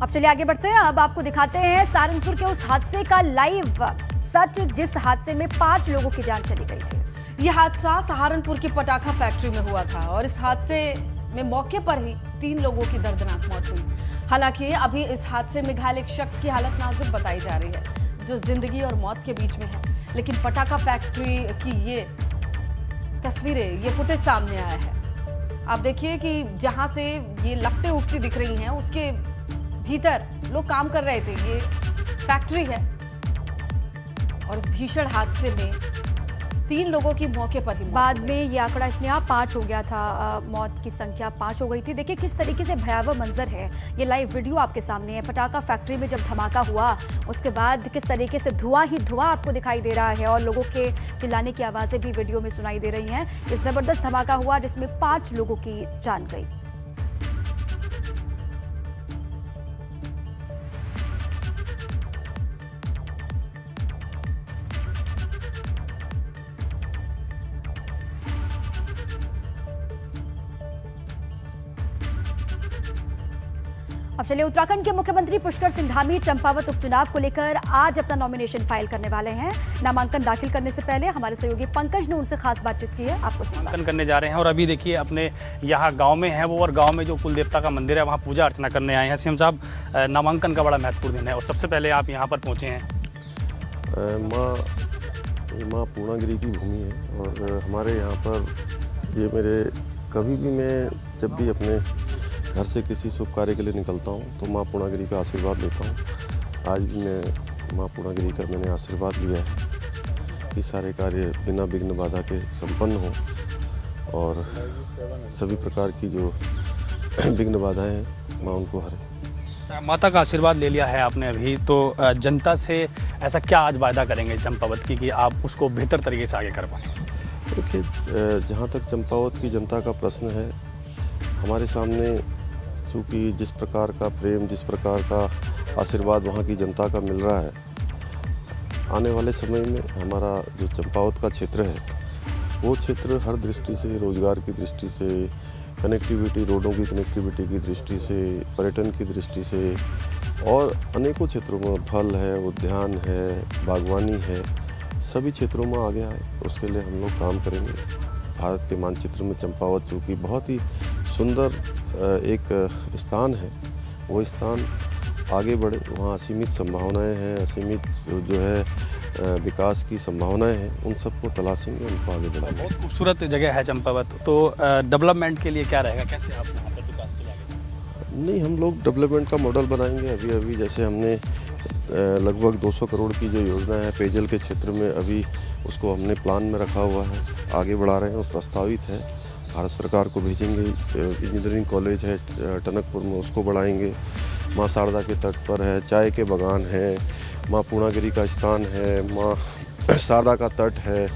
अब चलिए आगे बढ़ते हैं। अब आपको दिखाते हैं सहारनपुर के उस हादसे का लाइव सच, जिस हादसे में 5 लोगों की जान चली गई थी। यह हादसा सहारनपुर की पटाखा फैक्ट्री में हुआ था और इस हादसे में मौके पर ही 3 लोगों की दर्दनाक मौत हुई। हालांकि अभी इस हादसे में घायल एक शख्स की हालत नाजुक बताई जा रही है, जो जिंदगी और मौत के बीच में है। लेकिन पटाखा फैक्ट्री की ये तस्वीरें, ये फुटेज सामने आया है। आप देखिए कि जहां से ये लपटें उठती दिख रही हैं, उसके भीतर लोग काम कर रहे थे। ये फैक्ट्री है और इस भीषण हादसे में 3 लोगों की मौके पर ही बाद में ये आंकड़ा इसने 5 हो गया था। मौत की संख्या 5 हो गई थी। देखिए किस तरीके से भयावह मंजर है। ये लाइव वीडियो आपके सामने है। पटाखा फैक्ट्री में जब धमाका हुआ उसके बाद किस तरीके से धुआं ही धुआं आपको दिखाई दे रहा है और लोगों के चिल्लाने की आवाजें भी वीडियो में सुनाई दे रही हैं। ये जबरदस्त धमाका हुआ जिसमें 5 लोगों की जान गई। अब चलिए, उत्तराखंड के मुख्यमंत्री पुष्कर सिंह धामी चंपावत उपचुनाव को लेकर आज अपना नॉमिनेशन फाइल करने वाले हैं। नामांकन दाखिल करने से पहले हमारे सहयोगी पंकज ने उनसे खास बातचीत की है। आपको नामांकन करने जा रहे हैं और अभी देखिए अपने यहाँ गांव में है वो, और गांव में जो कुल देवता का मंदिर है वहाँ पूजा अर्चना करने आए हैं। सीएम साहब, नामांकन का बड़ा महत्वपूर्ण दिन है और सबसे पहले आप यहाँ पर पहुँचे हैं। माँ पूर्णागिरी की भूमि है और हमारे यहाँ पर ये मेरे कभी भी मैं जब भी अपने घर से किसी शुभ कार्य के लिए निकलता हूँ तो माँ पूर्णागिरी का आशीर्वाद लेता हूँ। आज भी मैं माँ पूर्णागिरी का मैंने आशीर्वाद लिया है कि सारे कार्य बिना विघ्न बाधा के संपन्न हों और सभी प्रकार की जो विघ्न बाधाएं हैं माँ उनको हरे। माता का आशीर्वाद ले लिया है आपने अभी, तो जनता से ऐसा क्या आज वायदा करेंगे चंपावत की कि आप उसको बेहतर तरीके से आगे कर पाएँ? देखिए, जहाँ तक चंपावत की जनता का प्रश्न है, हमारे सामने चूँकि जिस प्रकार का प्रेम, जिस प्रकार का आशीर्वाद वहाँ की जनता का मिल रहा है, आने वाले समय में हमारा जो चंपावत का क्षेत्र है वो क्षेत्र हर दृष्टि से, रोजगार की दृष्टि से, कनेक्टिविटी, रोडों की कनेक्टिविटी की दृष्टि से, पर्यटन की दृष्टि से और अनेकों क्षेत्रों में फल है, उद्यान है, बागवानी है, सभी क्षेत्रों में आगे आए, उसके लिए हम लोग काम करेंगे। भारत के मानचित्र में चंपावत चूँकि बहुत ही सुंदर एक स्थान है, वो स्थान आगे बढ़े, वहाँ असीमित संभावनाएं हैं, असीमित जो है विकास की संभावनाएं हैं, उन सबको तलाशेंगे, उनको आगे बढ़ाएंगे। बहुत खूबसूरत जगह है चंपावत, तो डेवलपमेंट के लिए क्या रहेगा, कैसे आप यहाँ पर विकास के लिए आगे? नहीं, हम लोग डेवलपमेंट का मॉडल बनाएंगे। अभी जैसे हमने लगभग 200 करोड़ की जो योजना है पेयजल के क्षेत्र में, अभी उसको हमने प्लान में रखा हुआ है, आगे बढ़ा रहे हैं और प्रस्तावित है, भारत सरकार को भेजेंगे। इंजीनियरिंग कॉलेज है टनकपुर में, उसको बढ़ाएंगे। माँ शारदा के तट पर है, चाय के बागान है, माँ पूर्णागिरी का स्थान है, माँ शारदा का तट है,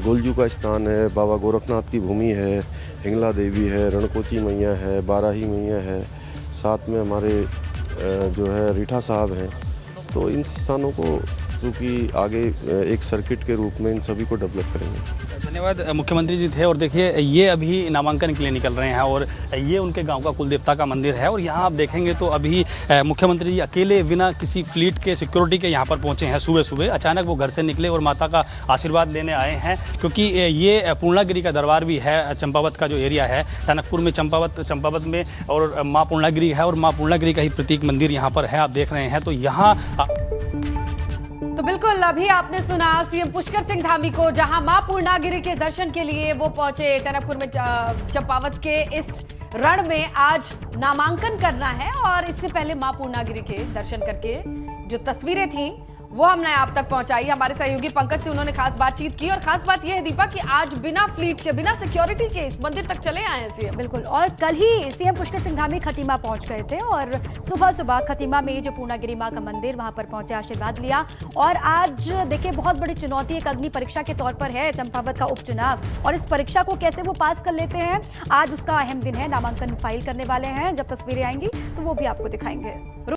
गोलजू का स्थान है, बाबा गोरखनाथ की भूमि है, हिंगला देवी है, रणकोची मैया है, बाराही मैया है, साथ में हमारे जो है रीठा साहब हैं। तो इन स्थानों को क्योंकि आगे एक सर्किट के रूप में इन सभी को डेवलप करेंगे। धन्यवाद। मुख्यमंत्री जी थे और देखिए ये अभी नामांकन के लिए निकल रहे हैं और ये उनके गांव का कुल देवता का मंदिर है और यहाँ आप देखेंगे तो अभी मुख्यमंत्री जी अकेले बिना किसी फ्लीट के, सिक्योरिटी के यहाँ पर पहुँचे हैं। सुबह सुबह अचानक वो घर से निकले और माता का आशीर्वाद लेने आए हैं, क्योंकि ये पूर्णागिरी का दरबार भी है। चंपावत का जो एरिया है टनकपुर में, चंपावत में, और माँ पूर्णागिरी है और माँ पूर्णागिरी का ही प्रतीक मंदिर यहाँ पर है, आप देख रहे हैं। तो यहाँ तो बिल्कुल अभी आपने सुना सीएम पुष्कर सिंह धामी को, जहां मां पूर्णागिरी के दर्शन के लिए वो पहुंचे टनकपुर में। चंपावत के इस रण में आज नामांकन करना है और इससे पहले मां पूर्णागिरी के दर्शन करके जो तस्वीरें थी वो हमने आप तक पहुंचाई। हमारे सहयोगी पंकज से उन्होंने खास बातचीत की और खास बात यह है दीपा कि आज बिना फ्लीट के, बिना सिक्योरिटी के इस मंदिर तक चले आए हैं सीएम। बिल्कुल, और कल ही सीएम पुष्कर सिंह धामी खटीमा पहुंच गए थे और सुबह सुबह खटीमा में जो पूर्णागिरी मां का मंदिर, वहां पर पहुंचे, आशीर्वाद लिया। और आज देखिए बहुत बड़ी चुनौती एक अग्नि परीक्षा के तौर पर है चंपावत का उपचुनाव, और इस परीक्षा को कैसे वो पास कर लेते हैं, आज उसका अहम दिन है। नामांकन फाइल करने वाले हैं। जब तस्वीरें आएंगी तो वो भी आपको दिखाएंगे।